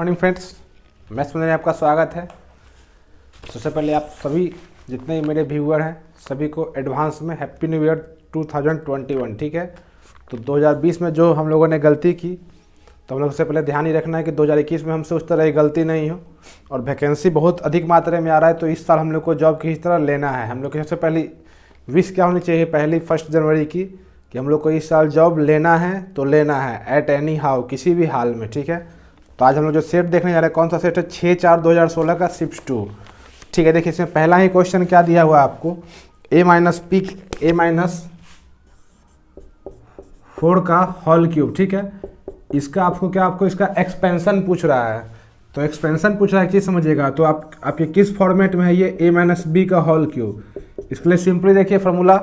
Morning friends, maths में आपका स्वागत है। सबसे पहले आप सभी जितने मेरे व्यूअर हैं सभी को एडवांस में हैप्पी न्यू ईयर 2021। ठीक है, तो 2020 में जो हम लोगों ने गलती की तो हम लोग सबसे पहले ध्यान ही रखना है कि 2021 में हमसे उस तरह की गलती नहीं हो। और वैकेंसी बहुत अधिक मात्रा में आ रहा है तो इस साल हम लोग को जॉब की इस तरह लेना है। हम लोग की सबसे पहली विश क्या होनी चाहिए, पहली 1 जनवरी की, कि हम लोग को इस साल जॉब लेना है तो लेना है एट एनी हाउ, किसी भी हाल में। ठीक है, तो आज हम लोग जो सेट देखने जा रहे हैं कौन सा सेट है, 6/4/2016 का शिफ्ट 2। ठीक है, देखिए इसमें पहला ही क्वेश्चन क्या दिया हुआ है आपको, a-4 का होल क्यूब। ठीक है, इसका आपको इसका एक्सपेंशन पूछ रहा है। तो एक्सपेंशन पूछ रहा है, चीज़ समझिएगा। तो आपके किस फॉर्मेट में है ये a-b का होल क्यूब। इसके लिए सिंपली देखिए फार्मूला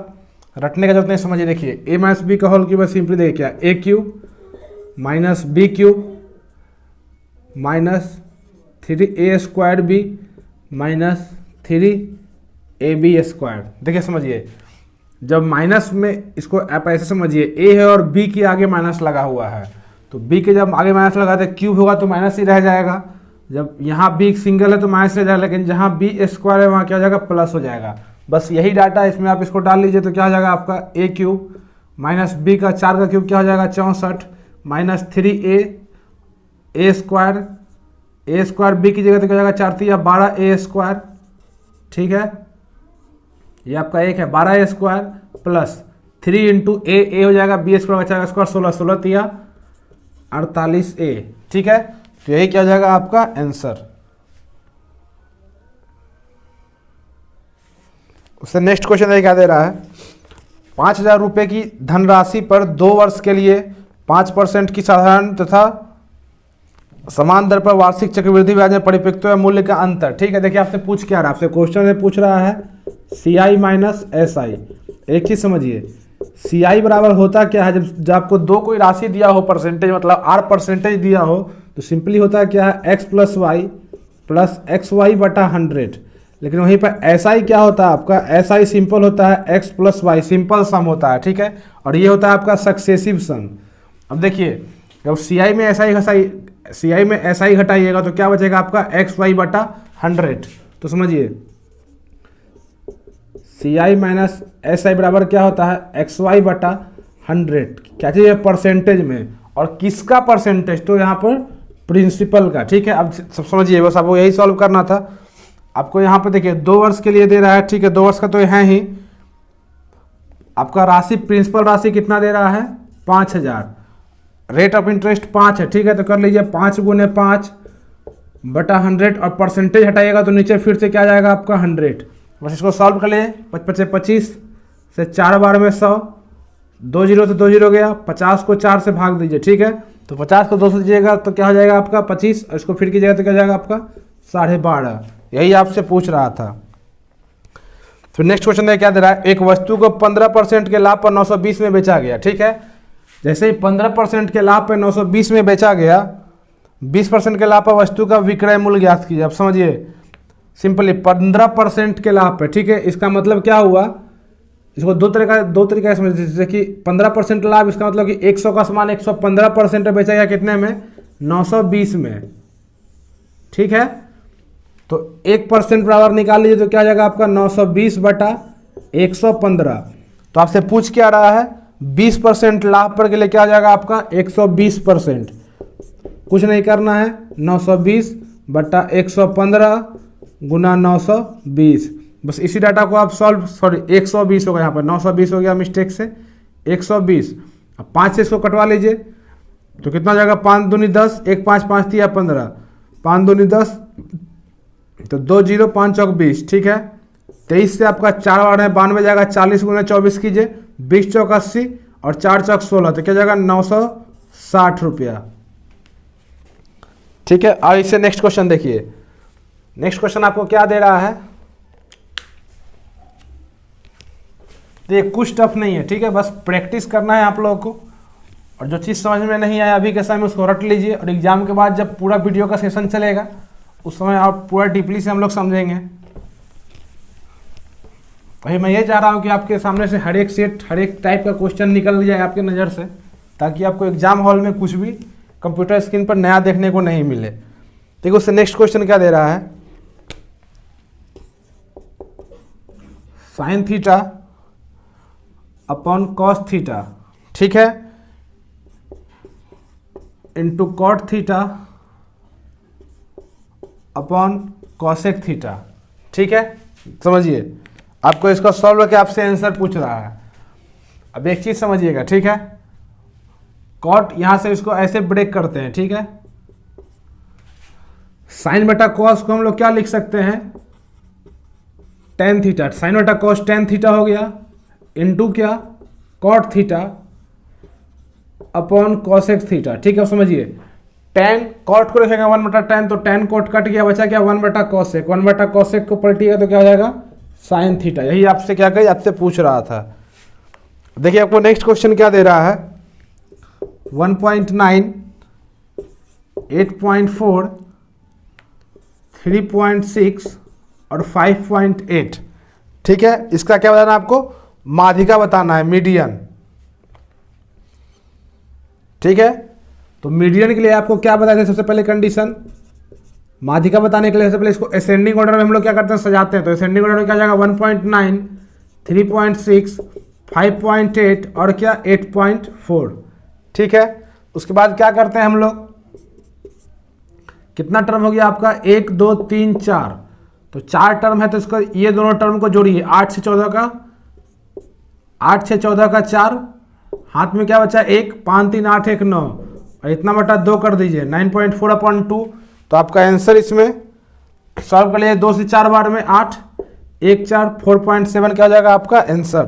रटने का जरूरत नहीं, समझिए। देखिए a-b का होल क्यूब है, सिंपली देखिए क्या, a cube minus b cube minus 3a² minus 3ab²। देखिए समझिए, जब माइनस में इसको आप ऐसे समझिए, a है और b के आगे माइनस लगा हुआ है, तो b के जब आगे माइनस लगा तो क्यूब होगा तो माइनस ही रह जाएगा। जब यहाँ b सिंगल है तो माइनस रह जाएगा, लेकिन जहाँ b² है वहाँ क्या हो जाएगा, प्लस हो जाएगा। बस यही डाटा इसमें आप इसको डाल लीजिए तो क्या हो जाएगा आपका a क्यूब माइनस b का 4 का क्यूब क्या हो जाएगा 64 माइनस 3a² b की जगह तो क्या हो जाएगा 4 या 12a²। ठीक है, ये आपका 1 है 12a² प्लस 3 इंटू a हो जाएगा b² बचा स्क्वायर 16 या 48a। ठीक है, तो यही क्या हो जाएगा आपका आंसर। उससे नेक्स्ट क्वेश्चन क्या दे रहा है, 5,000 रुपये की धनराशि पर 2 वर्ष के लिए 5% की साधारण तथा समान दर पर वार्षिक चक्रवृद्धि ब्याज में परिपक्वता मूल्य का अंतर। ठीक है, देखिए आपसे पूछ क्या रहा है, आपसे क्वेश्चन में पूछ रहा है CI माइनस SI। एक चीज समझिए, CI बराबर होता क्या है, जब आपको दो कोई राशि दिया हो, परसेंटेज मतलब R% दिया हो, तो सिंपली होता है क्या है x plus Y plus XY/100। लेकिन वहीं पर SI क्या होता है आपका, SI सिंपल होता है x plus y, simple sum होता है। ठीक है, और ये होता है आपका सक्सेसिव सम। अब देखिए जब CI में SI घटाइएगा तो क्या बचेगा आपका XY/100। तो समझिए CI माइनस SI बराबर क्या होता है XY/100। क्या चाहिए परसेंटेज में, और किसका परसेंटेज, तो यहाँ पर प्रिंसिपल का। ठीक है, अब सब समझिए, बस आपको यही सॉल्व करना था। आपको यहाँ पर देखिए 2 वर्ष के लिए दे रहा है। ठीक है, 2 वर्ष का तो है ही। आपका राशि प्रिंसिपल राशि कितना दे रहा है 5,000, रेट ऑफ इंटरेस्ट 5 है। ठीक है, तो कर लीजिए 5 × 5/100 और परसेंटेज हटाइएगा तो नीचे फिर से क्या जाएगा आपका 100। बस इसको सॉल्व कर लिए, 25 से 4 बार में 100, 2 0 से 2 0 गया, 50 को 4 से भाग दीजिए। ठीक है, तो 50 को 2 से दीजिएगा तो क्या हो जाएगा आपका 25, और इसको फिर कीजिएगा तो क्या जाएगा आपका 12.5। यही आपसे पूछ रहा था। फिर नेक्स्ट क्वेश्चन में क्या दे रहा है, एक वस्तु को 15% के लाभ पर 920 में बेचा गया। ठीक है, जैसे ही 15% के लाभ पर 920 में बेचा गया, 20% के लाभ पर वस्तु का विक्रय मूल्य ज्ञात कीजिए। अब समझिए सिंपली 15% के लाभ पे। ठीक है, इसका मतलब क्या हुआ, इसको दो तरीका समझिए। जैसे कि 15% लाभ, इसका मतलब कि 100 का सामान 115% बेचा गया, कितने में 920 में। ठीक है, तो 1% बराबर निकाल लीजिए तो क्या आ जाएगा आपका 920/115। तो आपसे पूछ क्या रहा है, 20% लाभ पर के लिए क्या आ जाएगा आपका 120%। कुछ नहीं करना है, 920/115 गुना 920। बस इसी डाटा को आप सॉल्व, 120 होगा, यहाँ पर 920 हो गया मिस्टेक से 120। अब 5 से इसको कटवा लीजिए तो कितना जाएगा, 5 दूनी 10, 1 5 5 3 15, 5 दूनी 10, तो 2 0 5 चौक 20। ठीक है, 23 से आपका 4 बार में 92 जाएगा, 40 × 24 कीजिए, 20 चौक 80 और 4 चौक 16, तो क्या जाएगा 960 रुपया। ठीक है, और इससे नेक्स्ट क्वेश्चन देखिए। नेक्स्ट क्वेश्चन आपको क्या दे रहा है, ये कुछ टफ नहीं है। ठीक है, बस प्रैक्टिस करना है आप लोगों को, और जो चीज़ समझ में नहीं आया अभी के समय में उसको रट लीजिए, और एग्जाम के बाद जब पूरा वीडियो का सेशन चलेगा उस समय आप पूरा डीपली से हम लोग समझेंगे। वही मैं ये चाह रहा हूँ कि आपके सामने से हर एक सेट, हर एक टाइप का क्वेश्चन निकल जाए आपके नज़र से, ताकि आपको एग्जाम हॉल में कुछ भी कंप्यूटर स्क्रीन पर नया देखने को नहीं मिले। देखो उससे नेक्स्ट क्वेश्चन क्या दे रहा है, sine theta upon cos theta, ठीक है, into cot theta upon cosec theta, ठीक है। समझिए आपको इसका सॉल्व करके आपसे आंसर पूछ रहा है। अब एक चीज समझिएगा, ठीक है, कॉट यहां से इसको ऐसे ब्रेक करते हैं, ठीक है, साइन बटा कॉस को हम लोग क्या लिख सकते हैं, टेन थीटा, साइन बटा कॉस टेन थीटा हो गया, इंटू क्या cot theta upon cosec theta, ठीक है। समझिए टेन कॉट को लिखेगा 1/10, तो टेन कॉट कट गया, बचा क्या 1/cosec, 1/cosec को पलटिएगा तो क्या हो जाएगा साइन थीटा। यही आपसे क्या कही, आपसे पूछ रहा था। देखिए आपको नेक्स्ट क्वेश्चन क्या दे रहा है, 1.9, 8.4, 3.6 और 5.8, ठीक है। इसका क्या बताना है आपको, माध्यिका बताना है, मीडियन, ठीक है। तो मीडियन के लिए आपको क्या बताया था, सबसे पहले कंडीशन, माध्यिका बताने के लिए सबसे पहले इसको असेंडिंग ऑर्डर में हम लोग क्या करते हैं, सजाते हैं। तो असेंडिंग ऑर्डर में क्या जाएगा 1.9, 3.6, 5.8 और क्या 8.4, ठीक है। उसके बाद क्या करते हैं हम लोग, कितना टर्म हो गया आपका, 1 2 3 4, तो 4 टर्म है, तो इसको ये दोनों टर्म को जोड़िए, 8 से 14 का 4, हाथ में क्या बचा 1, 5 3 8 1 9, और इतना बटा 2 कर दीजिए, 9.4/2। तो आपका आंसर इसमें सॉल्व कर लिए 2 से 4 बार में 8, 1 4, 4.7 क्या हो जाएगा आपका आंसर।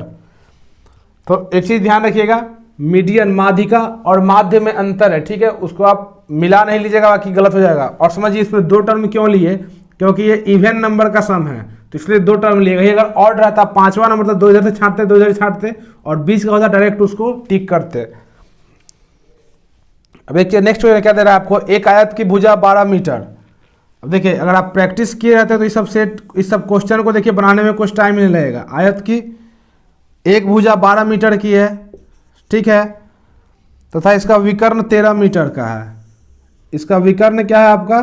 तो एक चीज ध्यान रखिएगा, मीडियन माध्यिका और माध्य में अंतर है, ठीक है, उसको आप मिला नहीं लीजिएगा, बाकी गलत हो जाएगा। और समझिए इसमें 2 टर्म क्यों लिए, क्योंकि ये इवन नंबर का सम है, तो इसलिए 2 टर्म लिएगा। ये अगर ऑड रहता 5वां नंबर तो 2 इधर से छांटते, 2 इधर से छांटते, और 20 का होता डायरेक्ट उसको टिक करते। अब एक नेक्स्ट क्या दे रहा है आपको, एक आयत की भुजा 12 मीटर। अब देखिए अगर आप प्रैक्टिस किए रहते हैं तो इस सब क्वेश्चन को देखिए बनाने में कुछ टाइम नहीं लगेगा। आयत की एक भुजा 12 मीटर की है, ठीक है, तथा इसका विकर्ण 13 मीटर का है। इसका विकर्ण क्या है आपका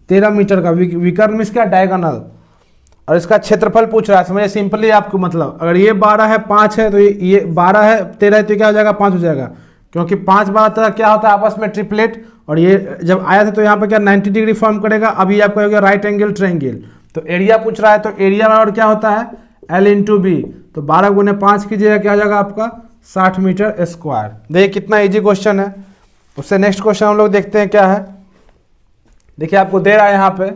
13 मीटर का, विकर्ण में इसका डायगोनल, और इसका क्षेत्रफल पूछ रहा है। समझिए सिंपली आपको, मतलब अगर ये 12 है 5 है तो ये 12 है 13 है तो क्या हो जाएगा 5 हो जाएगा, क्योंकि 5 12 तरह क्या होता है आपस में ट्रिपलेट। और ये जब आया था तो यहाँ पे क्या 90 डिग्री फॉर्म करेगा। अभी आपका हो गया राइट एंगल ट्रायंगल। तो एरिया पूछ रहा है, तो एरिया और क्या होता है L/B, तो 12 गुने 5 कीजिएगा क्या हो जाएगा आपका 60 मीटर स्क्वायर। देखिए कितना इजी क्वेश्चन है। उससे नेक्स्ट क्वेश्चन हम लोग देखते हैं क्या है। देखिए आपको दे रहा है यहाँ पे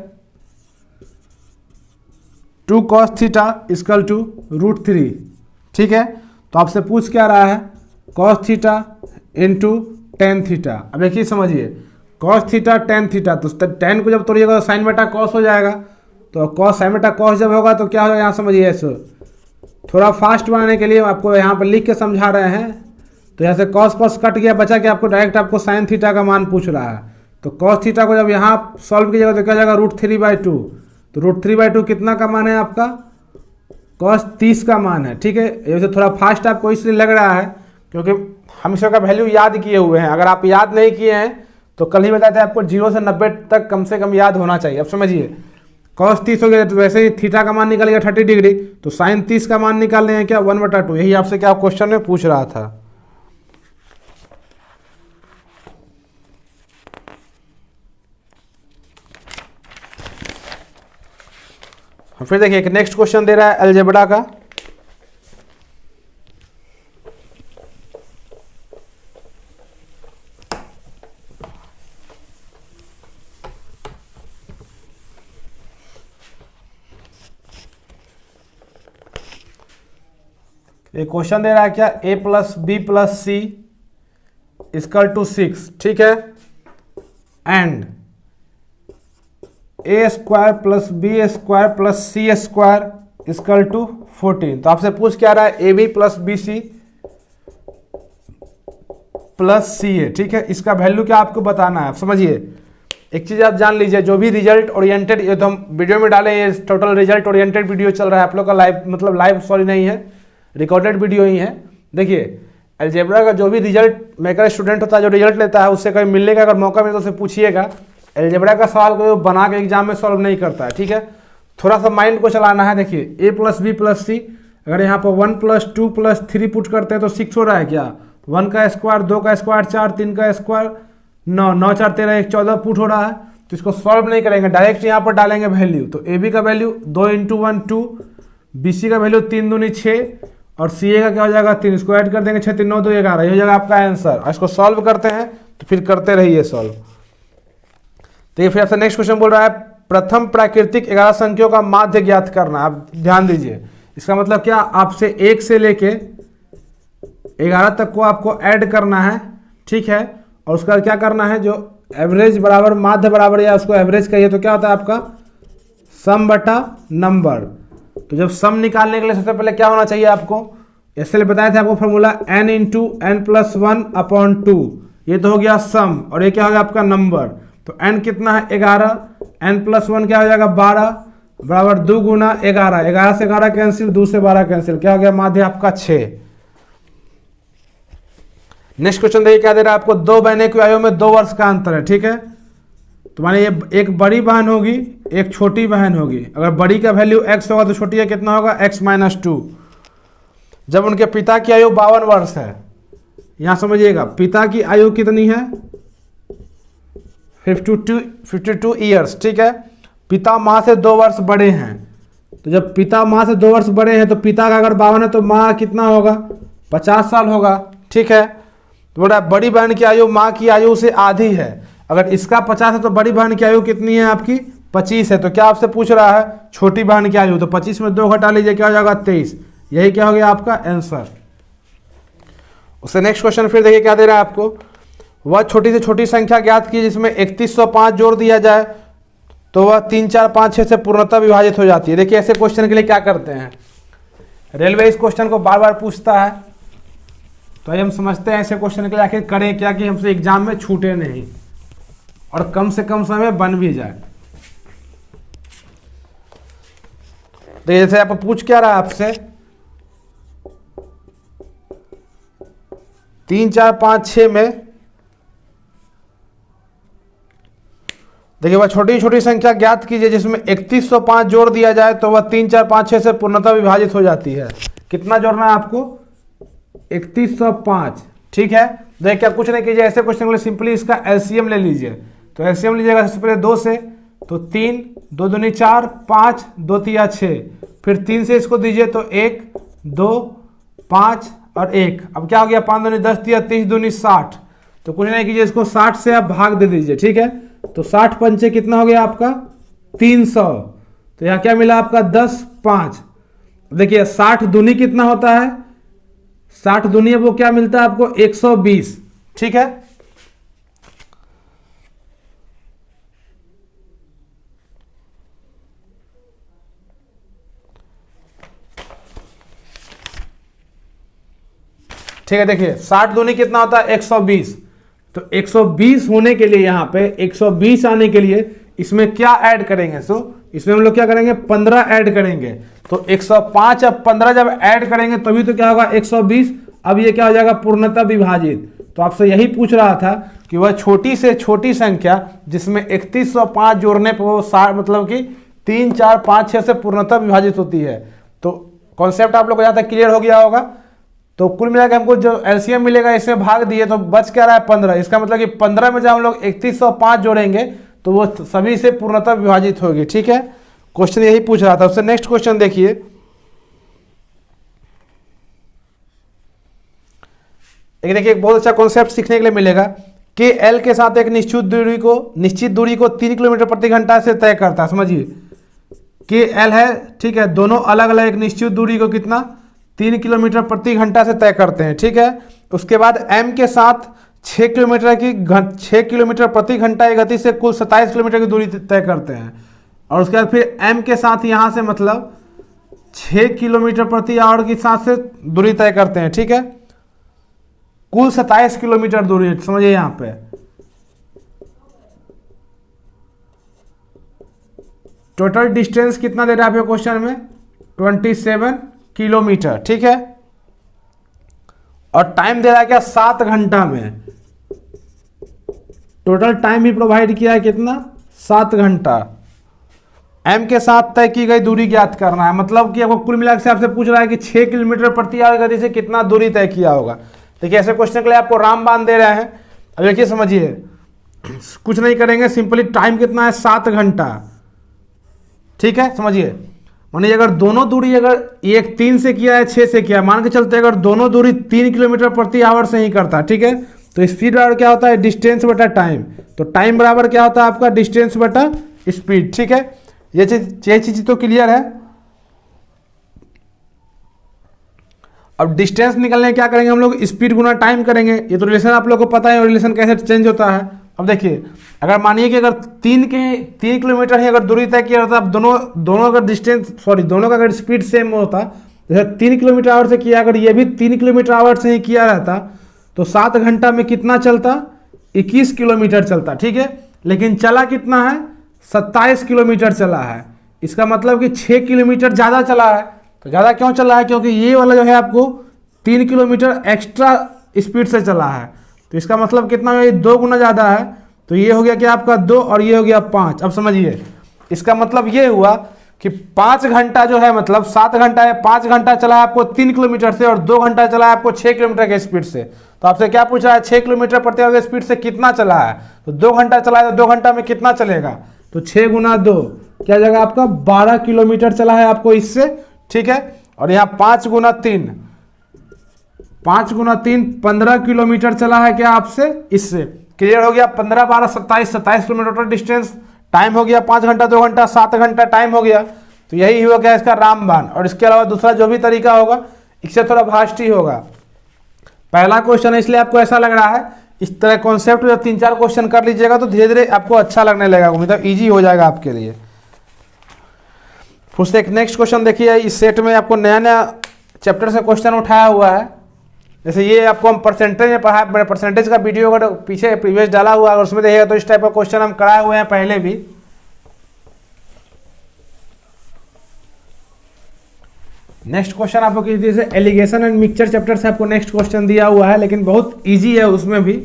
2 cos थीटा इक्वल टू √3, ठीक है। तो आपसे पूछ क्या रहा है, cos theta into tan theta. अब देखिए समझिए cos थीटा टेन थीटा, तो टेन को जब तोड़िएगा तो साइन बटा कॉस हो जाएगा। तो cos साइन बटा कॉस जब होगा तो क्या हो जाएगा, यहाँ समझिए ऐसे थोड़ा फास्ट बनाने के लिए आपको यहाँ पर लिख के समझा रहे हैं। तो यहाँ से cos cos कट गया, बचा कि आपको डायरेक्ट आपको साइन थीटा का मान पूछ रहा है। तो cos थीटा को जब यहाँ सॉल्व कीजिएगा तो क्या हो जाएगा √3/2। तो √3/2 कितना का मान है आपका, cos 30 का मान है, ठीक है। ये तो थोड़ा फास्ट आपको इसलिए लग रहा है क्योंकि हम इसका वैल्यू याद किए हुए हैं। अगर आप याद नहीं किए हैं तो कल ही बताए थे आपको 0 से 90 तक कम से कम याद होना चाहिए। अब समझिए cos 30 हो गया, तो वैसे ही थीटा का मान निकल गया 30 डिग्री, तो साइन 30 का मान निकालने हैं क्या 1/2। यही आपसे क्या क्वेश्चन में पूछ रहा था। फिर देखिए एक नेक्स्ट क्वेश्चन दे रहा है अलजेब्रा का। एक क्वेश्चन दे रहा है क्या, a + b + c = 6, ठीक है, एंड a² + b² + c² = 14। तो आपसे पूछ क्या रहा है, ab + bc + ca, ठीक है। इसका वैल्यू क्या आपको बताना है। आप समझिए एक चीज आप जान लीजिए, जो भी रिजल्ट ओरिएंटेड, ये तो हम वीडियो में डालें, ये टोटल रिजल्ट ओरिएंटेड वीडियो चल रहा है आप लोग का, लाइव मतलब लाइव सॉरी नहीं है, रिकॉर्डेड वीडियो ही है। देखिए अलजेब्रा का जो भी रिजल्ट मेकर स्टूडेंट होता है, जो रिजल्ट लेता है, उससे कभी मिलने का अगर मौका मिले तो उससे पूछिएगा अलजेब्रा का सवाल कोई बना के एग्जाम में सॉल्व नहीं करता है, ठीक है। थोड़ा सा माइंड को चलाना है। देखिए a प्लस बी प्लस सी, अगर यहाँ पर 1 प्लस 2 प्लस 3 पुट करते हैं तो 6 हो रहा है क्या? 1 का स्क्वायर, 2 का स्क्वायर 4, 3 का स्क्वायर 9, 9 4 13 1 14 पुट हो रहा है। तो इसको सॉल्व नहीं करेंगे, डायरेक्ट यहाँ पर डालेंगे वैल्यू। तो ए बी का वैल्यू 2 × 1 2, बी सी का वैल्यू 3 दूनी 6 और सी ए का क्या हो जाएगा 3। इसको ऐड कर देंगे 6 3 9 2 11, ये हो जाएगा आपका आंसर। इसको सॉल्व करते हैं तो फिर करते रहिए सॉल्व। तो ये फिर आपसे नेक्स्ट क्वेश्चन बोल रहा है प्रथम प्राकृतिक 11 संख्याओं का माध्य ज्ञात करना। आप ध्यान दीजिए, इसका मतलब क्या, आपसे 1 से लेके 11 तक को आपको ऐड करना है, ठीक है। और उसका क्या करना है, जो एवरेज बराबर माध्य बराबर या उसको एवरेज कहिए तो क्या होता है आपका सम बटा नंबर। तो जब सम निकालने के लिए सबसे पहले क्या होना चाहिए आपको, इसलिए बताया था आपको फॉर्मूला n × n+1/2। ये तो हो गया सम और ये क्या हो गया आपका नंबर। तो n कितना है 11, n+1 क्या हो जाएगा 12 बराबर 2 × 11, 11 से 11 कैंसिल, 2 से 12 कैंसिल, क्या हो गया माध्य आपका 6। नेक्स्ट क्वेश्चन देखिए क्या दे रहा है आपको, 2 बहनें की आयु में 2 वर्ष का अंतर है, ठीक है। तो माने ये एक बड़ी बहन होगी, एक छोटी बहन होगी। अगर बड़ी का वैल्यू x होगा तो छोटी का कितना होगा x-2। जब उनके पिता की आयु 52 वर्ष है, यहां समझिएगा पिता की आयु कितनी है 52 ईयर्स, ठीक है। पिता माँ से 2 वर्ष बड़े हैं। तो जब पिता माँ से 2 वर्ष बड़े हैं तो पिता का अगर 52 है तो माँ कितना होगा 50 साल होगा, ठीक है। तो बोला बड़ी बहन की आयु माँ की आयु से आधी है। अगर इसका 50 है तो बड़ी बहन की आयु कितनी है आपकी 25 है। तो क्या आपसे पूछ रहा है छोटी बहन की आयु, तो 25 में 2 घटा लीजिए, क्या हो जाएगा 23। यही क्या हो गया आपका आंसर। उससे नेक्स्ट क्वेश्चन फिर देखिए क्या दे रहा है आपको, वह छोटी से छोटी संख्या ज्ञात की जिसमें 3105 जोड़ दिया जाए तो वह 3 4 5 6 से पूर्णतः विभाजित हो जाती है। देखिए ऐसे क्वेश्चन के लिए क्या करते हैं, रेलवे इस क्वेश्चन को बार बार पूछता है, तो हम समझते हैं ऐसे क्वेश्चन के लिए आखिर करें क्या कि हमसे एग्जाम में छूटे नहीं और कम से कम समय में बन भी जाए। तो जैसे आप पूछ क्या रहा है आपसे 3 4 5 6 में, देखिए वह छोटी छोटी संख्या ज्ञात कीजिए जिसमें 3105 जोड़ दिया जाए तो वह 3 4 5 6 से पूर्णतः विभाजित हो जाती है। कितना जोड़ना है आपको 3105, ठीक है। देखिए क्या कुछ नहीं कीजिए, ऐसे क्वेश्चन के लिए सिंपली इसका एलसीएम ले लीजिए। तो एलसीएम लीजिएगा सबसे पहले 2 से, तो 3 2 दूनी 4 5 2 3 6, फिर 3 से इसको दीजिए तो 1 2 5 और 1। अब क्या हो गया 5 दूनी 10 3 30 दूनी 60। तो कुछ नहीं कीजिए, इसको 60 से आप भाग दे दीजिए, ठीक है। तो 60 पंचे कितना हो गया आपका 300। तो यहाँ क्या मिला आपका 10 5। देखिए 60 दूनी कितना होता है, 60 दूनी वो क्या मिलता है आपको 120, ठीक है। ठीक है, देखिए 60 दूनी कितना होता है 120। तो 120 होने के लिए यहाँ पे 120 आने के लिए इसमें क्या ऐड करेंगे, इसमें हम लोग क्या करेंगे 15 ऐड करेंगे। तो 105 अब 15 जब ऐड करेंगे तभी तो क्या होगा 120। अब ये क्या हो जाएगा पूर्णतः विभाजित। तो आपसे यही पूछ रहा था कि वह छोटी से छोटी संख्या जिसमें 3105 जोड़ने पर वो मतलब कि 3 4 5 6 से पूर्णतः विभाजित होती है। तो कॉन्सेप्ट आप लोग को यहाँ तक क्लियर हो गया होगा। तो कुल मिला के हमको जो एलसीएम मिलेगा इसमें भाग दिए तो बच क्या रहा है 15। इसका मतलब कि 15 में जब हम लोग 3105 जोड़ेंगे तो वो सभी से पूर्णतः विभाजित होगी, ठीक है। क्वेश्चन यही पूछ रहा था। उससे नेक्स्ट क्वेश्चन देखिए, देखिए एक बहुत अच्छा कॉन्सेप्ट सीखने के लिए मिलेगा कि एल के साथ एक निश्चित दूरी को 3 किलोमीटर प्रति घंटा से तय करता है। समझिए कि एल है, ठीक है, दोनों अलग अलग एक निश्चित दूरी को कितना 3 किलोमीटर प्रति घंटा से तय करते हैं, ठीक है। उसके बाद एम के साथ 6 किलोमीटर प्रति घंटा की गति से कुल 27 किलोमीटर की दूरी तय करते हैं। और उसके बाद फिर एम के साथ यहाँ से मतलब 6 किलोमीटर प्रति आवर के साथ से दूरी तय करते हैं, ठीक है। कुल 27 किलोमीटर दूरी, समझिए यहाँ पे। टोटल डिस्टेंस कितना दे रहा है आपके क्वेश्चन में 27 किलोमीटर, ठीक है। और टाइम दे रहा है क्या 7 घंटा में। टोटल टाइम भी प्रोवाइड किया है कितना, 7 घंटा। m के साथ तय की गई दूरी ज्ञात करना है, मतलब कि आपको कुल मिलाकर से आपसे पूछ रहा है कि 6 किलोमीटर प्रति आवर गति से कितना दूरी तय किया होगा। देखिए ऐसे क्वेश्चन के लिए आपको रामबाण दे रहे हैं। अब देखिए समझिए, कुछ नहीं करेंगे, सिंपली टाइम कितना है, 7 घंटा। ठीक है, समझिए, मानिए अगर दोनों दूरी, अगर एक 3 से किया है 6 से किया है, मान के चलते अगर दोनों दूरी 3 किलोमीटर प्रति आवर से ही करता है, ठीक है, तो स्पीड बराबर क्या होता है, डिस्टेंस बटा टाइम। तो टाइम बराबर क्या होता है आपका, डिस्टेंस बटा स्पीड। ठीक है, ये चीज तो क्लियर है। अब डिस्टेंस निकलने क्या करेंगे हम लोग, स्पीड गुना टाइम करेंगे। ये तो रिलेशन आप लोग को पता है, रिलेशन कैसे चेंज होता है। अब देखिए, अगर मानिए कि अगर 3 किलोमीटर ही अगर दूरी तय किया होता, अब दोनों अगर दोनों का अगर स्पीड सेम होता, जैसे 3 किलोमीटर आवर से किया, अगर ये भी 3 किलोमीटर आवर से ही किया रहता, तो 7 घंटा में कितना चलता, 21 किलोमीटर चलता। ठीक है, लेकिन चला कितना है, 27 किलोमीटर चला है। इसका मतलब कि 6 किलोमीटर ज़्यादा चला है। तो ज़्यादा क्यों चला है, क्योंकि ये वाला जो है आपको 3 किलोमीटर एक्स्ट्रा स्पीड से चला है। तो इसका मतलब कितना है, 2 गुना ज़्यादा है। तो ये हो गया क्या आपका 2 और ये हो गया 5। अब समझिए, इसका मतलब ये हुआ कि 5 घंटा जो है, मतलब 7 घंटा है, 5 घंटा चला है आपको 3 किलोमीटर से और 2 घंटा चला है आपको 6 किलोमीटर के स्पीड से। तो आपसे क्या पूछ रहा है, 6 किलोमीटर प्रति आवर के स्पीड से कितना चला है। तो 2 घंटा चला है, तो 2 घंटा में कितना चलेगा, तो 6 गुना 2 क्या जाएगा आपका, 12 किलोमीटर चला है आपको इससे। ठीक है, और यहाँ 5 गुना 3 15 किलोमीटर चला है क्या आपसे इससे। क्लियर हो गया, 15 12 27 किलोमीटर डिस्टेंस। टाइम हो गया 5 घंटा 2 घंटा 7 घंटा टाइम हो गया। तो यही हो गया इसका रामबाण। और इसके अलावा दूसरा जो भी तरीका होगा इससे थोड़ा भास्ट ही होगा। पहला क्वेश्चन है इसलिए आपको ऐसा लग रहा है। इस तरह कॉन्सेप्ट जब 3-4 क्वेश्चन कर लीजिएगा तो धीरे धीरे आपको अच्छा लगने लगेगा, मतलब ईजी हो जाएगा आपके लिए। उससे एक नेक्स्ट क्वेश्चन देखिए, इस सेट में आपको नया नया चैप्टर से क्वेश्चन उठाया हुआ है। जैसे ये आपको हम परसेंटेज में पढ़ा, मैंने परसेंटेज का वीडियो अगर पीछे प्रीवियस डाला हुआ है, अगर उसमें देखिएगा तो इस टाइप का क्वेश्चन हम कराए हुए हैं पहले भी। नेक्स्ट क्वेश्चन आपको किस जैसे एलिगेशन एंड मिक्सचर चैप्टर से आपको नेक्स्ट क्वेश्चन दिया हुआ है, लेकिन बहुत इजी है उसमें भी।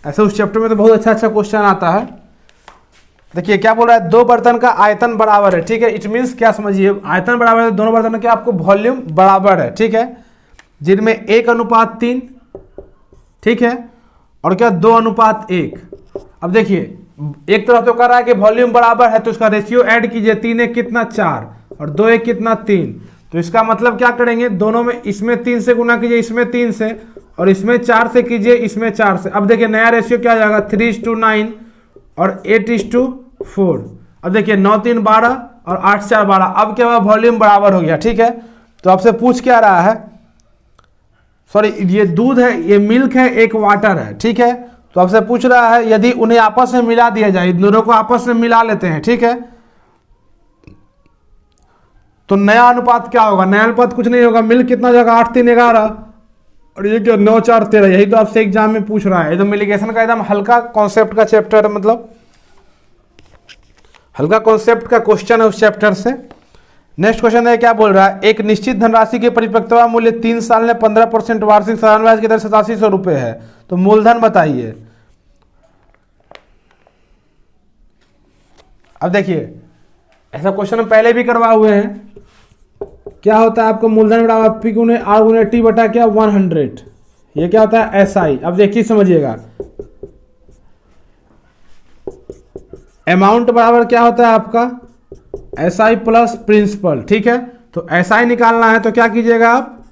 ऐसे उस चैप्टर में तो बहुत अच्छा क्वेश्चन आता है। देखिए क्या बोल रहा है, 2 बर्तन का आयतन बराबर है। ठीक है, इट मीन्स क्या समझिए, आयतन बराबर है, दोनों बर्तन के आपको वॉल्यूम बराबर है। ठीक है, जिनमें 1:3, ठीक है, और क्या 2:1। अब देखिए एक तरफ तो कर रहा है कि वॉल्यूम बराबर है, तो इसका रेशियो ऐड कीजिए, 3 1 कितना 4 और 2 1 कितना 3। तो इसका मतलब क्या करेंगे, दोनों में इसमें 3 से गुना कीजिए, इसमें 3 से, और इसमें 4 से कीजिए, इसमें 4 से। अब देखिए नया रेशियो क्या आ जाएगा, 3:9 और 8:4। अब देखिए 9 3 12 और 8 4 12। अब क्या हुआ, वॉल्यूम बराबर हो गया। ठीक है, तो आपसे पूछ क्या रहा है, सॉरी ये दूध है, ये मिल्क है, एक वाटर है। ठीक है, तो आपसे पूछ रहा है यदि उन्हें आपस में मिला दिया जाए, इन दोनों को आपस में मिला लेते हैं। ठीक है, तो नया अनुपात क्या होगा, नया अनुपात कुछ नहीं होगा, मिल्क कितना जाएगा 8 3 11 और ये क्या 9 4 13। यही तो आपसे एग्जाम में पूछ रहा है। एकदम एलिगेशन का एकदम हल्का कॉन्सेप्ट का चैप्टर है, मतलब हल्का कॉन्सेप्ट का क्वेश्चन है उस चैप्टर से। नेक्स्ट क्वेश्चन है, क्या बोल रहा है, एक निश्चित धनराशि के परिपक्वता मूल्य 3 साल में 15% वार्षिक साधारण ब्याज की दर 8700 रुपये है, तो मूलधन बताइए। अब देखिए ऐसा क्वेश्चन हम पहले भी करवा हुए हैं। क्या होता है आपको, मूलधन बराबर पी गुने आर गुने टी बटा क्या 100। ये क्या होता है, एसआई। अब देखिए समझिएगा, अमाउंट बराबर क्या होता है आपका, एसआई प्लस प्रिंसिपल। ठीक है, तो एसआई निकालना है तो क्या कीजिएगा आप,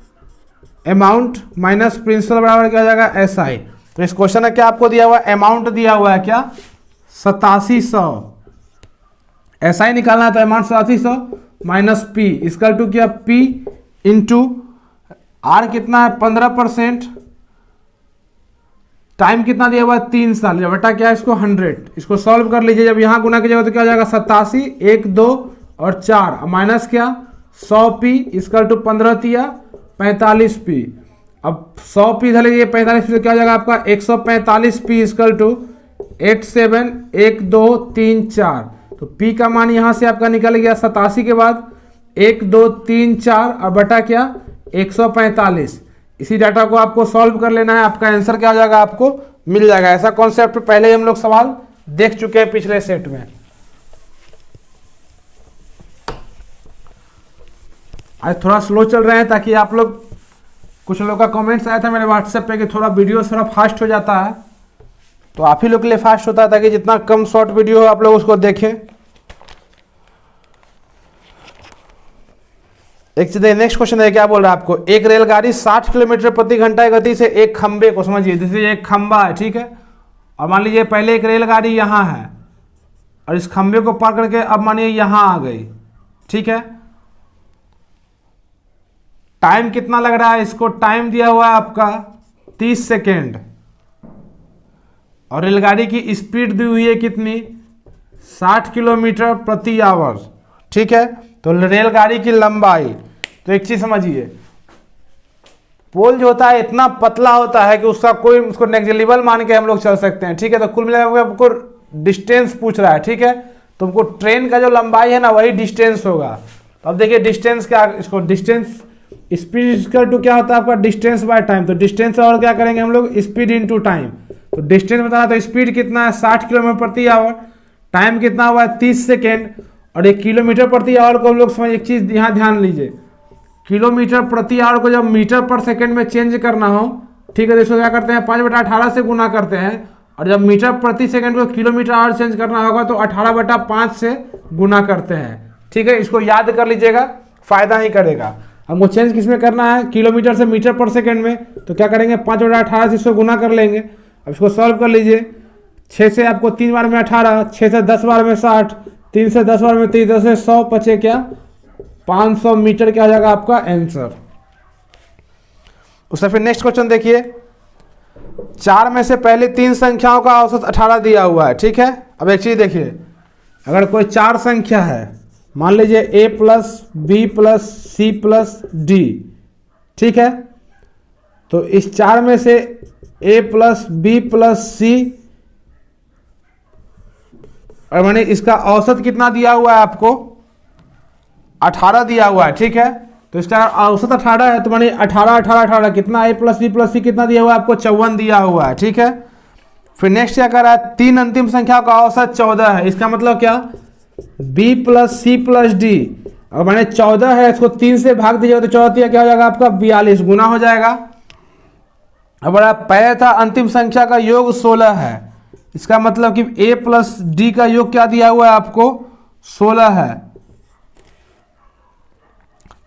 अमाउंट माइनस प्रिंसिपल बराबर क्या हो जाएगा, एसआई। तो इस क्वेश्चन में क्या आपको दिया हुआ है, अमाउंट दिया हुआ है क्या 8700। एसआई निकालना है तो amount 8700 minus P equal to क्या, पी इंटू आर कितना है 15%, टाइम कितना दिया हुआ है 3 साल, बटा क्या है इसको 100। इसको सॉल्व कर लीजिए, जब यहाँ गुना कीजिएगा तो क्या हो जाएगा 87 1 2 और 4 माइनस क्या 100 पी इसकल टू 15 तिया 45 पी। अब 100 पी इधर लीजिए 45 पी तो क्या हो जाएगा आपका 145 पी इसकल टू 87 1 2 3 4। तो पी का मान यहाँ से आपका निकल गया 87 के बाद 1 2 3 4 और बटा क्या 145। इसी डाटा को आपको सॉल्व कर लेना है, आपका आंसर क्या हो जाएगा आपको मिल जाएगा। ऐसा कॉन्सेप्ट पहले ही हम लोग सवाल देख चुके हैं पिछले सेट में। आज थोड़ा स्लो चल रहे हैं ताकि आप लोग, कुछ लोगों का कमेंट्स आया था मेरे व्हाट्सएप पे कि थोड़ा वीडियो थोड़ा फास्ट हो जाता है, तो आप ही लोग के लिए फास्ट होता है ताकि जितना कम शॉर्ट वीडियो हो आप लोग उसको देखें। एक चीज नेक्स्ट क्वेश्चन है, क्या बोल रहा है आपको, एक रेलगाड़ी 60 किलोमीटर प्रति घंटा की गति से एक खंबे को, समझिए जैसे एक खंबा है, ठीक है, और मान लीजिए पहले एक रेलगाड़ी यहाँ है और इस खंबे को पार करके अब मानिए यहाँ आ गई, ठीक है। टाइम कितना लग रहा है इसको, टाइम दिया हुआ है आपका 30 सेकेंड और रेलगाड़ी की स्पीड दी हुई है कितनी, 60 किलोमीटर प्रति आवर, ठीक है। तो रेलगाड़ी की लंबाई, तो एक चीज समझिए, पोल जो होता है इतना पतला होता है कि उसका कोई, उसको नेग्लिजिबल मान के हम लोग चल सकते हैं, ठीक है। तो कुल मिलाकर आपको डिस्टेंस पूछ रहा है, ठीक है। तो हमको ट्रेन का जो लंबाई है ना वही डिस्टेंस होगा। तो अब देखिए डिस्टेंस क्या, इसको डिस्टेंस, स्पीड इक्वल टू क्या होता है आपका, डिस्टेंस बाय टाइम। तो डिस्टेंस और क्या करेंगे हम लोग, स्पीड इनटू टाइम। तो डिस्टेंस बताना, तो स्पीड कितना है 60 किलोमीटर प्रति आवर, टाइम कितना हुआ है 30 सेकेंड, और एक किलोमीटर प्रति आवर को हम लोग समझ, एक चीज यहाँ ध्यान लीजिए, किलोमीटर प्रति आवर को जब मीटर पर सेकेंड में चेंज करना हो, ठीक है, तो इसको क्या करते हैं 5/18 से गुना करते हैं, और जब मीटर प्रति सेकेंड को किलोमीटर आवर चेंज करना होगा तो 18/5 से गुना करते हैं, ठीक है। इसको याद कर लीजिएगा, फायदा ही करेगा। हमको चेंज किस में करना है, किलोमीटर से मीटर पर सेकेंड में, तो क्या करेंगे 5/18 से इसको गुना कर लेंगे। अब इसको सॉल्व कर लीजिए, 6 से आपको 3 बार में 18, 6 से 10 बार में 60, 3 से 10 बार में 30, 10 से 100 बचे क्या 500 मीटर, क्या हो जाएगा आपका आंसर। उससे फिर नेक्स्ट क्वेश्चन देखिए, 4 में से पहले 3 संख्याओं का औसत 18 दिया हुआ है, ठीक है। अब एक चीज देखिए, अगर कोई 4 संख्या है, मान लीजिए a plus B plus C plus D, ठीक है, तो इस 4 में से a plus B plus C, और मैंने इसका औसत कितना दिया हुआ है आपको 18 दिया हुआ है, ठीक है। तो इसका औसत 18 है, तो मैंने 18 18 18 कितना, a प्लस बी प्लस सी कितना दिया हुआ है आपको 54 दिया हुआ है, ठीक है। फिर नेक्स्ट क्या कर रहा है, 3 अंतिम संख्या का औसत 14 है, इसका मतलब क्या, b plus C plus D, और मैंने 14 है, इसको 3 से भाग दीजिएगा तो 14 क्या हो जाएगा आपका 42 गुना हो जाएगा। अब पहले था अंतिम संख्या का योग 16 है, इसका मतलब कि a प्लस डी का योग क्या दिया हुआ है आपको 16 है।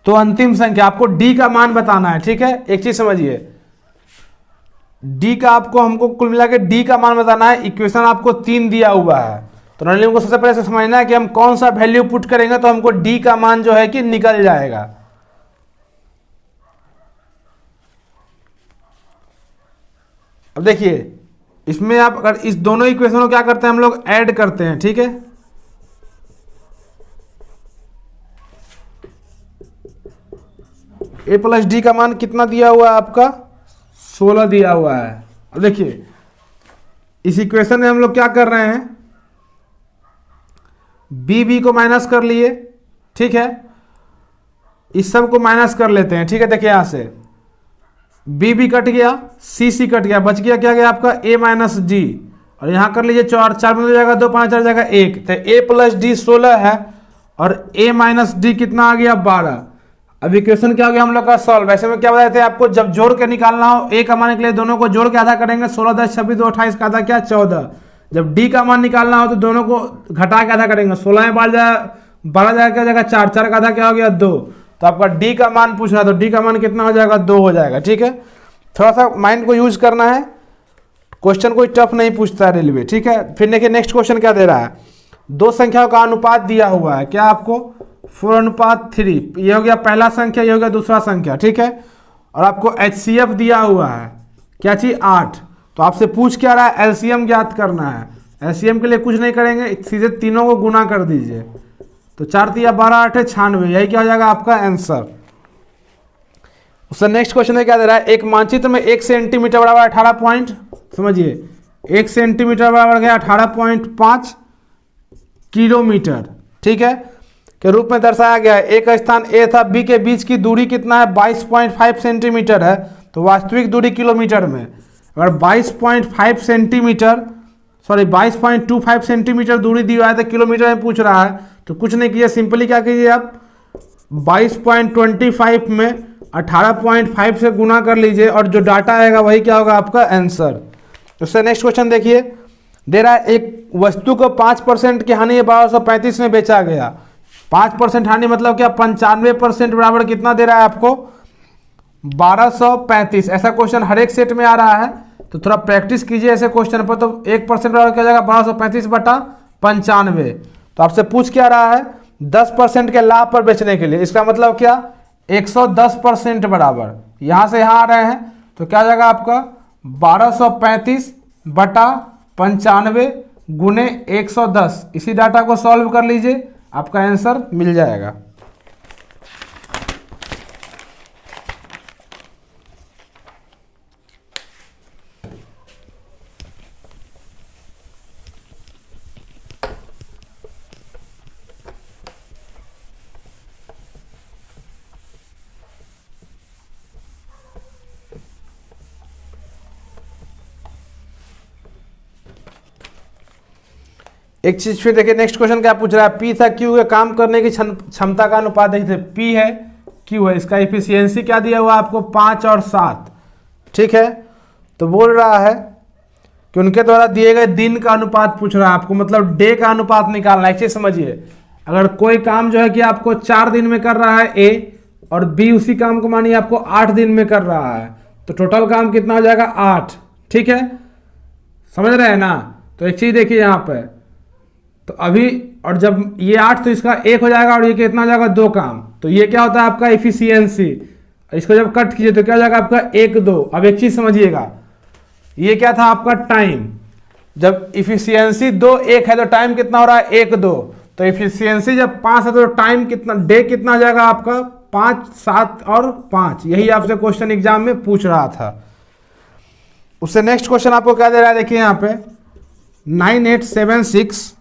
तो अंतिम संख्या आपको d का मान बताना है, ठीक है। एक चीज समझिए, d का आपको, हमको कुल मिला के d का मान बताना है। इक्वेशन आपको 3 दिया हुआ है, तो नॉर्मली हमको सबसे पहले से समझना है कि हम कौन सा वैल्यू पुट करेंगे तो हमको d का मान जो है कि निकल जाएगा। अब देखिए इसमें आप अगर इस दोनों इक्वेशन को क्या करते हैं हम लोग ऐड करते हैं, ठीक है। a प्लस डी का मान कितना दिया हुआ है आपका 16 दिया हुआ है। अब देखिए इस इक्वेशन में हम लोग क्या कर रहे हैं, बी को माइनस कर लिए, ठीक है, इस सब को माइनस कर लेते हैं, ठीक है। देखिए यहां से बी कट गया, सी कट गया, बच गया क्या गया आपका a माइनस डी, और यहां कर लीजिए 4 में हो जाएगा 2, 5 आ जाएगा 1, तो a प्लस डी 16 है और a माइनस डी कितना आ गया 12। अब इक्वेशन क्या हो गया हम लोग का सॉल्व। वैसे में क्या बताए थे आपको, जब जोड़ के निकालना हो a कमाने के लिए दोनों को जोड़ के आधा करेंगे, 16 10 26 2 28 का आधा क्या 14। जब d का मान निकालना हो तो दोनों को घटा के आधा करेंगे, 16 में 12 जाएगा क्या जाएगा 4, 4 का आधा क्या हो गया 2। तो आपका d का मान पूछ रहा है, तो d का मान कितना हो जाएगा 2 हो जाएगा, ठीक है। थोड़ा सा माइंड को यूज करना है, क्वेश्चन कोई टफ नहीं पूछता है रेलवे, ठीक है। फिर देखिए नेक्स्ट क्वेश्चन क्या दे रहा है, 2 संख्याओं का अनुपात दिया हुआ है, क्या आपको 4:3, ये हो गया पहला संख्या, ये हो गया दूसरा संख्या, ठीक है। और आपको HCF दिया हुआ है क्या चीज 8, तो आपसे पूछ क्या रहा है LCM ज्ञात करना है। LCM के लिए कुछ नहीं करेंगे, सीधे तीनों को गुना कर दीजिए, तो 4 3 12 8 96, यही क्या हो जाएगा आपका आंसर। उससे नेक्स्ट क्वेश्चन में क्या दे रहा है, एक मानचित्र में 1 सेंटीमीटर बराबर 18 पॉइंट, समझिए 1 सेंटीमीटर बराबर गया 18.5 किलोमीटर, ठीक है, के रूप में दर्शाया गया है। एक स्थान ए था बी के बीच की दूरी कितना है 22.5 सेंटीमीटर है, तो वास्तविक दूरी किलोमीटर में। अगर 22.5 सेंटीमीटर, सॉरी 22.25 सेंटीमीटर दूरी दी हुआ है तो किलोमीटर में पूछ रहा है, तो कुछ नहीं कीजिए, सिंपली क्या कीजिए आप 22.25 में 18.5 से गुना कर लीजिए और जो डाटा आएगा वही क्या होगा आपका आंसर। उससे नेक्स्ट क्वेश्चन देखिए, दे रहा है एक वस्तु को 5% की हानि 1235 में बेचा गया। 5% हानि मतलब क्या, 95% बराबर कितना दे रहा है आपको 1235। ऐसा क्वेश्चन हर एक सेट में आ रहा है, तो थोड़ा प्रैक्टिस कीजिए ऐसे क्वेश्चन पर। तो 1% बराबर क्या जाएगा 1235/95। तो आपसे पूछ क्या रहा है 10% के लाभ पर बेचने के लिए, इसका मतलब क्या 110% बराबर, यहां से यहां आ रहे हैं तो क्या जाएगा आपका 1235/95 गुने 110। इसी डाटा को सॉल्व कर लीजिए, आपका आंसर मिल जाएगा। एक चीज फिर देखिए, नेक्स्ट क्वेश्चन क्या पूछ रहा है, पी था क्यू है, काम करने की क्षमता का अनुपात देखिए, पी है क्यू है, इसका इफिशियंसी क्या दिया हुआ आपको 5 और 7, ठीक है। तो बोल रहा है कि उनके द्वारा दिए गए दिन का अनुपात पूछ रहा है आपको, मतलब डे का अनुपात निकालना है। एक चीज समझिए, अगर कोई काम जो है कि आपको 4 दिन में कर रहा है ए, और बी उसी काम को मानिए आपको 8 दिन में कर रहा है, तो टोटल काम कितना हो जाएगा 8, ठीक है, समझ रहे हैं ना। तो एक चीज देखिए यहाँ पे, तो अभी और जब ये 8 तो इसका 1 हो जाएगा और ये कितना हो जाएगा 2 काम, तो ये क्या होता है आपका इफिशियंसी। इसको जब कट कीजिए तो क्या हो जाएगा आपका 1 2। अब एक चीज समझिएगा, ये क्या था आपका टाइम, जब इफिशियंसी 2 1 है तो टाइम कितना हो रहा है 1 2। तो इफिशियंसी जब 5 है तो टाइम कितना, डे कितना हो जाएगा आपका 5 7 और 5। यही आपसे क्वेश्चन एग्जाम में पूछ रहा था। उससे नेक्स्ट क्वेश्चन आपको क्या दे रहा है, देखिए यहाँ पे 9876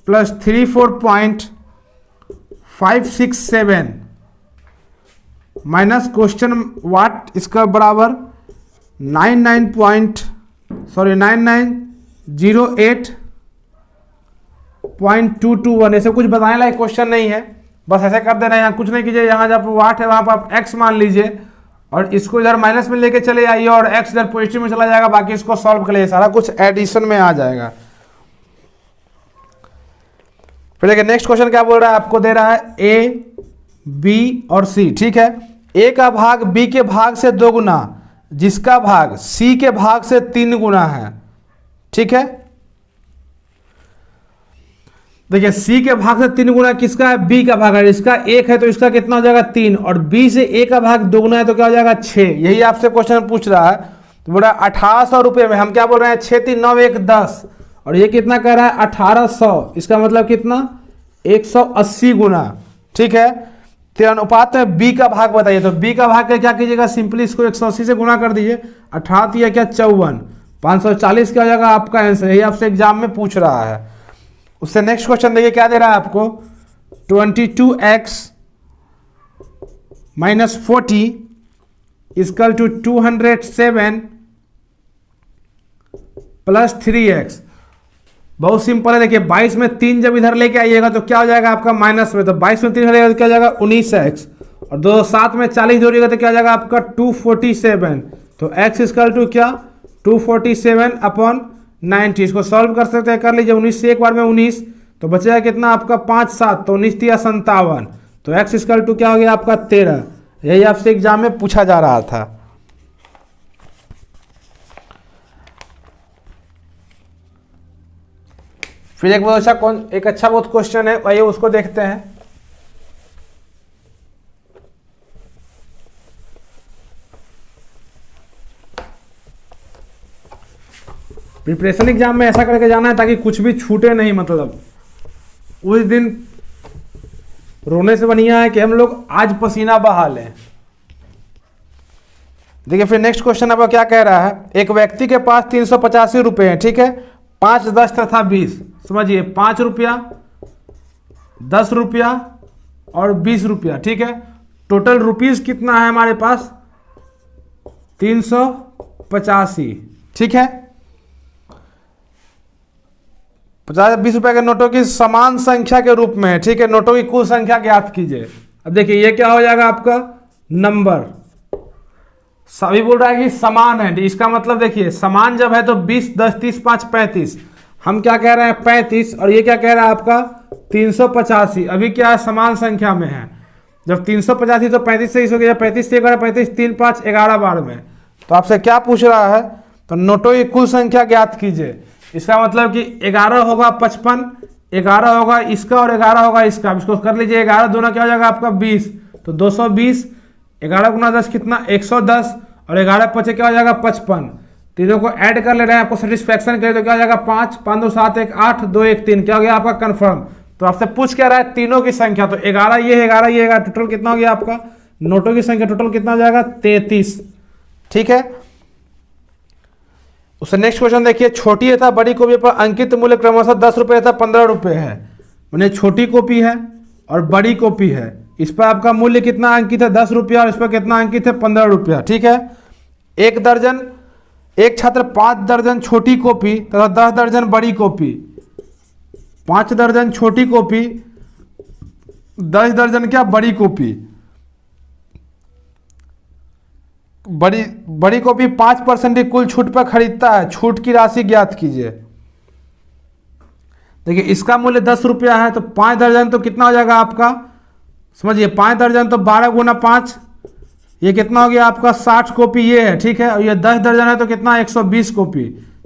प्लस 34.567 माइनस क्वेश्चन वाट, इसका बराबर 9908.221। ऐसे कुछ बताने लायक क्वेश्चन नहीं है, बस ऐसे कर देना है। यहाँ कुछ नहीं कीजिए, यहाँ जब वाट है वहां पर आप एक्स मान लीजिए और इसको इधर माइनस में लेके चले जाइए और एक्स इधर पॉजिटिव में चला जाएगा, बाकी इसको सॉल्व कर लीजिए, सारा कुछ एडिशन में आ जाएगा। फिर देखिए नेक्स्ट क्वेश्चन क्या बोल रहा है, आपको दे रहा है ए बी और सी, ठीक है। ए का भाग बी के भाग से 2 गुना, जिसका भाग सी के भाग से 3 गुना है, ठीक है। देखिए सी के भाग से 3 गुना किसका है, बी का भाग है, इसका 1 है तो इसका कितना हो जाएगा 3, और बी से ए का भाग 2 गुना है तो क्या हो जाएगा 6। यही आपसे क्वेश्चन पूछ रहा है। तो बोल रहा है 1800 रुपये में, हम क्या बोल रहे हैं 6 3 9 1 10, और ये कितना कह रहा है 1800, इसका मतलब कितना 180 गुना, ठीक है। तो अनुपात में बी का भाग बताइए, तो बी का भाग क्या कीजिएगा, सिंपली इसको 180 से गुना कर दीजिए, 18 या क्या 54, 540 क्या हो जाएगा आपका आंसर। यही आपसे एग्जाम में पूछ रहा है। उससे नेक्स्ट क्वेश्चन देखिए क्या दे रहा है आपको, 22x minus 40 equal to 207 plus 3x। बहुत सिंपल है, देखिए 22 में 3 जब इधर लेके आइएगा तो क्या हो जाएगा आपका माइनस में, तो 22 में 3 रहेगा तो क्या हो जाएगा 19x, और 2 7 में 40 जोड़िएगा तो क्या हो जाएगा आपका 247। तो x इक्वल टू क्या 247/90। इसको सॉल्व कर सकते हैं, कर लीजिए, 19 से एक बार में 19, तो बचेगा कितना आपका 5 7, तो 19 या 57, तो x इक्वल टू क्या हो गया आपका 13। यही आपसे एग्जाम में पूछा जा रहा था। फिर एक अच्छा बहुत क्वेश्चन है, आइए उसको देखते हैं। प्रिपरेशन एग्जाम में ऐसा करके जाना है ताकि कुछ भी छूटे नहीं, मतलब उस दिन रोने से बढ़िया है कि हम लोग आज पसीना बहा लें। देखिए फिर नेक्स्ट क्वेश्चन आपका क्या कह रहा है, एक व्यक्ति के पास 385 रुपये हैं, ठीक है, 5 10 तथा 20, समझिए 5 रुपया 10 रुपया और 20 रुपया, ठीक है। टोटल रुपीस कितना है हमारे पास 385 85, ठीक है। 50 20 रुपए के नोटों की समान संख्या के रूप में, ठीक है, नोटों की कुल संख्या ज्ञात कीजिए। अब देखिए ये क्या हो जाएगा आपका नंबर, सभी बोल रहा है कि समान है, इसका मतलब देखिए समान जब है तो 20 10 30 5 35, हम क्या कह रहे हैं 35, और ये क्या कह रहा है आपका 385। अभी क्या है समान संख्या में है, जब 385 तो 35 से हो गया, 35 से 11 35 3 5 11 बार में। तो आपसे क्या पूछ रहा है, तो नोटों की कुल संख्या ज्ञात कीजिए। इसका मतलब कि 11 होगा 55, 11 होगा इसका और 11 होगा इसका। इसको कर लीजिए 11 दूना क्या हो जाएगा आपका 20, तो 220, 11 गुना 10 कितना 110, और 11 पचे क्या हो जाएगा 55। तीनों को ऐड कर ले रहे हैं आपको सेटिस्फैक्शन के लिए, तो क्या हो जाएगा 5 5 2 7 1 8 2 1 3, क्या हो गया आपका कंफर्म। तो आपसे पूछ क्या रहा है तीनों की संख्या, तो 11 ये है 11 ये है, टोटल कितना हो गया आपका नोटों की संख्या, टोटल कितना हो जाएगा 33, ठीक है। उससे नेक्स्ट क्वेश्चन देखिए, छोटी तथा बड़ी कॉपी पर अंकित मूल्य क्रमशः 10 रुपये तथा 15 रुपये है। मैंने छोटी कॉपी है और बड़ी कॉपी है, इस पर आपका मूल्य कितना अंकित है 10 रुपया, और इस पर कितना अंकित है 15 रुपया, ठीक है। एक छात्र 5 दर्जन छोटी कॉपी तथा 10 दर्जन बड़ी कॉपी, 5 दर्जन छोटी कॉपी 10 दर्जन क्या बड़ी कॉपी, बड़ी कॉपी 5% की कुल छूट पर खरीदता है, छूट की राशि ज्ञात कीजिए। देखिए इसका मूल्य 10 रुपया है, तो 5 दर्जन तो कितना हो जाएगा आपका, समझिए 5 दर्जन तो 12 गुना 5, ये कितना हो गया आपका 60 कॉपी ये है, ठीक है। और ये 10 दर्जन है तो कितना 120 कॉपी,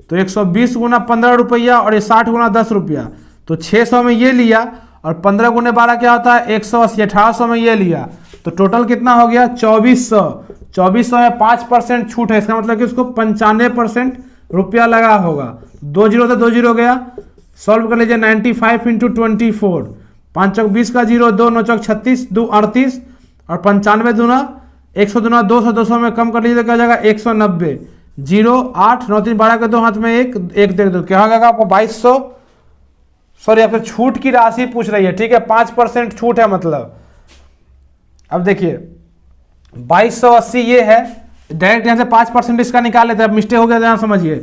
तो 120 गुना 15 रुपया, और ये 60 गुना 10 रुपया, तो 600 में ये लिया, और 15 गुने 12 क्या होता है 180, 1800 में ये लिया, तो टोटल कितना हो गया 2400। 2400 में 5% छूट है, इसका मतलब कि उसको 95% रुपया लगा होगा। 2 जीरो तो 2 जीरो गया, सॉल्व कर लीजिए 95 इंटू 24, 5 चौक 20 का 0, 2 9 चौक 36, 2 38, और 95 दूना 100 दूना 200, 200 में कम कर लीजिए तो क्या हो जाएगा 190, 0 8 9 3 12 के 2 हाथ में 1 1 देख दो, क्या हो जाएगा आपको 2200। सॉरी आपसे छूट की राशि पूछ रही है, ठीक है, 5% छूट है मतलब। अब देखिए 2280 ये है, डायरेक्ट यहां से 5% इसका निकाल लेते हैं, अब मिस्टेक हो गया ध्यान समझिए।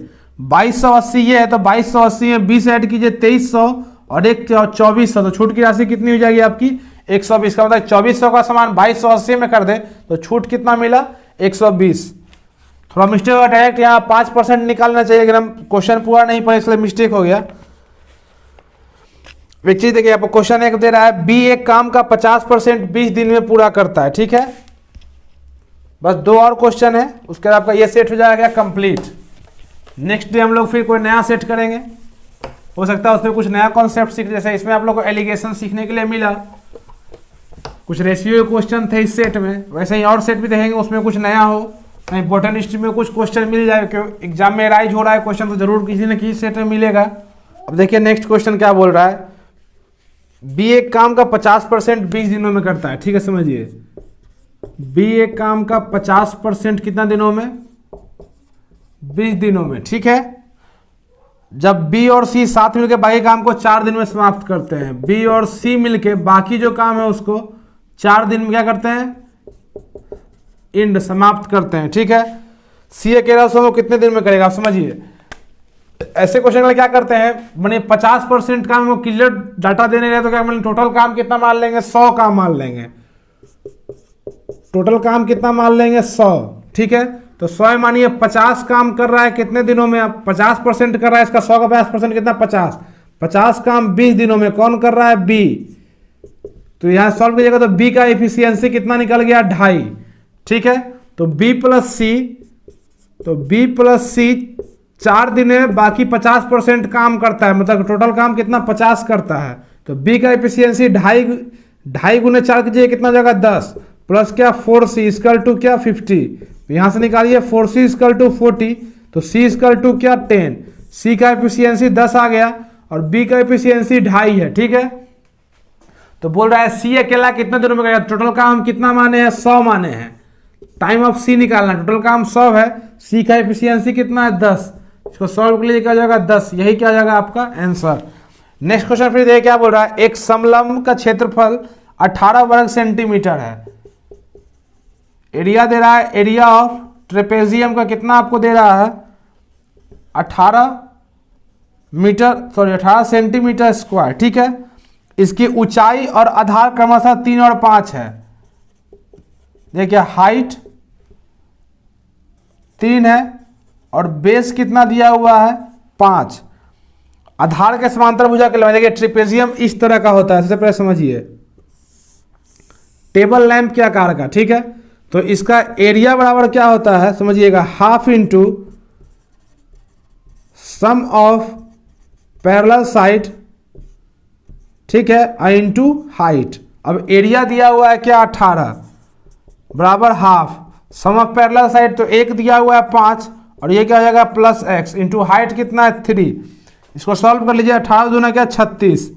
2280 ये है, तो 2280 में 20 ऐड कीजिए 2300, और एक 2400, तो छूट की राशि कितनी हो जाएगी आपकी 120। का मतलब 2400 का सामान 2280 में कर दे तो छूट कितना मिला 120। थोड़ा मिस्टेक हुआ, डायरेक्ट यहाँ 5% निकालना चाहिए, अगर हम क्वेश्चन पूरा नहीं पढ़े इसलिए मिस्टेक हो गया। एक चीज देखिए, आपको क्वेश्चन एक दे रहा है, बी एक काम का 50% 20 दिन में पूरा करता है, ठीक है। बस 2 और क्वेश्चन है, उसके बाद आपका ये सेट हो जाएगा कंप्लीट। नेक्स्ट डे हम लोग फिर कोई नया सेट करेंगे, हो सकता है उसमें कुछ नया कॉन्सेप्ट सीख, जैसे इसमें आप लोग को एलिगेशन सीखने के लिए मिला, कुछ रेशियो क्वेश्चन थे इस सेट में, वैसे ही और सेट भी देखेंगे उसमें कुछ नया हो, कहीं इंपॉर्टेंट हिस्ट्री में कुछ क्वेश्चन मिल जाए, क्योंकि एग्जाम में राइज हो रहा है क्वेश्चन तो जरूर किसी न किसी सेट में मिलेगा। अब देखिए नेक्स्ट क्वेश्चन क्या बोल रहा है, बी एक काम का 50% 20 दिनों में करता है, ठीक है, समझिए बी एक काम का 50% कितना दिनों में 20 दिनों में, ठीक है। जब बी और सी साथ मिलकर बाकी काम को 4 दिन में समाप्त करते हैं, बी और सी मिलके बाकी जो काम है उसको 4 दिन में क्या करते हैं इंड समाप्त करते हैं, ठीक है। सी अकेला उसको कितने दिन में करेगा आप समझिए। ऐसे क्वेश्चन में क्या करते हैं, मैंने 50% काम को क्लियर डाटा देने रहे तो क्या मैंने टोटल काम कितना मान लेंगे 100 काम मान लेंगे, टोटल काम कितना मान लेंगे 100, ठीक है। तो 100 मानिए 50 काम कर रहा है कितने दिनों में, आप 50% कर रहा है, इसका 100 का 50% कितना 50 काम 20 दिनों में कौन कर रहा है बी। तो यहां सॉल्व कीजिएगा तो बी का एफिशिएंसी कितना निकल गया 2.5, ठीक है। तो बी प्लस सी 4 दिन में बाकी 50% काम करता है, मतलब टोटल काम कितना 50 करता है। तो बी का एफिशिएंसी 2.5 गुने 4 कीजिए कितना जाएगा 10, प्लस क्या 4c इक्वल टू क्या 50, यहां से निकालिए 4c इक्वल टू 40, तो c इक्वल टू क्या 10, c का एफिशिएंसी 10 आ गया और b का एफिशिएंसी 2.5 है, ठीक है। तो बोल रहा है c अकेला कितने दिनों में करेगा, टोटल काम हम कितना माने हैं 100 माने हैं, टाइम ऑफ c निकालना, टोटल काम 100 है, c का एफिशिएंसी कितना है 10, इसको सॉल्व के लिए क्या जाएगा 10, यही क्या जाएगा आपका आंसर। नेक्स्ट क्वेश्चन फिर देखिए क्या बोल रहा है, एक समलंब का क्षेत्रफल 18 वर्ग सेंटीमीटर है, एरिया दे रहा है एरिया ऑफ ट्रेपेजियम का कितना आपको दे रहा है 18 सेंटीमीटर स्क्वायर, ठीक है। इसकी ऊंचाई और आधार क्रमशः 3 और 5 है। देखिए हाइट 3 है और बेस कितना दिया हुआ है 5। आधार के समांतर भुजा के लंबाई, देखिए ट्रेपेजियम इस तरह का होता है। सबसे पहले समझिए टेबल लैंप के आकार का, ठीक है। तो इसका एरिया बराबर क्या होता है समझिएगा, half into sum of parallel side, ठीक है, इंटू हाइट। अब एरिया दिया हुआ है क्या 18 बराबर half, sum of parallel side तो 1 दिया हुआ है 5 और ये क्या हो जाएगा प्लस x इंटू हाइट कितना है 3। इसको सॉल्व कर लीजिए, 18 दूना क्या 36,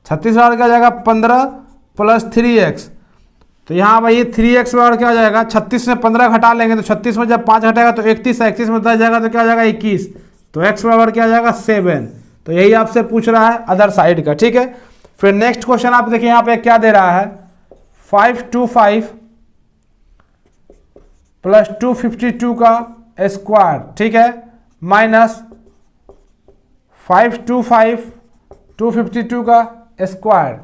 36 बराबर क्या हो जाएगा 15 प्लस 3x। तो यहाँ भाई 3x बराबर क्या हो जाएगा, 36 में 15 घटा लेंगे तो 36 में जब 5 घटाएगा तो 31 है, 31 में 10 जाएगा तो क्या हो जाएगा 21। तो x बराबर क्या हो जाएगा 7। तो यही आपसे पूछ रहा है अदर साइड का, ठीक है। फिर नेक्स्ट क्वेश्चन आप देखिए यहाँ पे क्या दे रहा है 525 प्लस 252 का स्क्वायर, ठीक है, माइनस 525 252 का स्क्वायर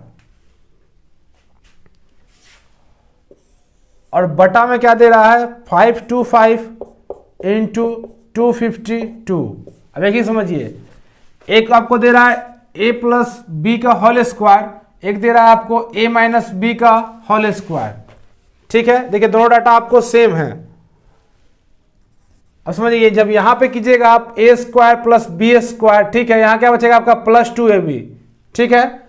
और बटा में क्या दे रहा है 525 इंटू 252। अब एक ही समझिए, एक आपको दे रहा है a प्लस बी का होल स्क्वायर, एक दे रहा है आपको a माइनस बी का होल स्क्वायर, ठीक है। देखिए दोनों डाटा आपको सेम है। अब समझिए जब यहां पे कीजिएगा आप a square plus B square, ठीक है, यहां क्या बचेगा आपका प्लस 2ab, ठीक है।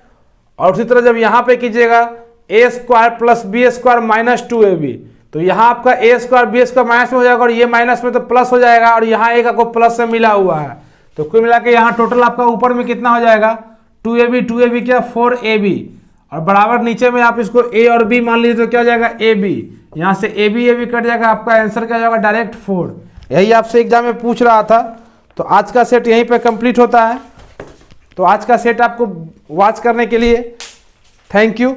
और उसी तरह जब यहां पे कीजिएगा a square plus B square minus 2ab, तो यहाँ आपका a square B square minus में हो जाएगा और ये माइनस में तो प्लस हो जाएगा और यहाँ एक आपको प्लस से मिला हुआ है। तो कुल मिला के यहाँ टोटल आपका ऊपर में कितना हो जाएगा 2ab क्या 4ab और बराबर नीचे में आप इसको a और b मान लीजिए तो क्या हो जाएगा ab, यहाँ से ab कट जाएगा, आपका आंसर क्या हो जाएगा डायरेक्ट 4। यही आपसे एग्जाम में पूछ रहा था। तो आज का सेट यहीं पे कंप्लीट होता है। तो आज का सेट आपको वॉच करने के लिए थैंक यू।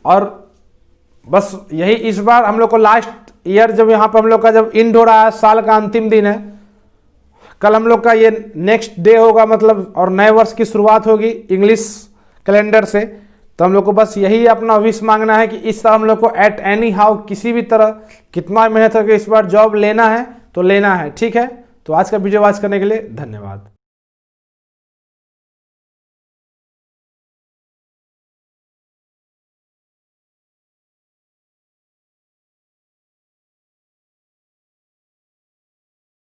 और बस यही इस बार हम लोग को लास्ट ईयर जब यहाँ पर हम लोग का जब एंड हो रहा है, साल का अंतिम दिन है, कल हम लोग का ये नेक्स्ट डे होगा, मतलब और नए वर्ष की शुरुआत होगी इंग्लिश कैलेंडर से। तो हम लोग को बस यही अपना विश मांगना है कि इस साल हम लोग को एट एनी हाउ किसी भी तरह कितना मेहनत करके इस बार जॉब लेना है तो लेना है, ठीक है। तो आज का वीडियो वॉच करने के लिए धन्यवाद।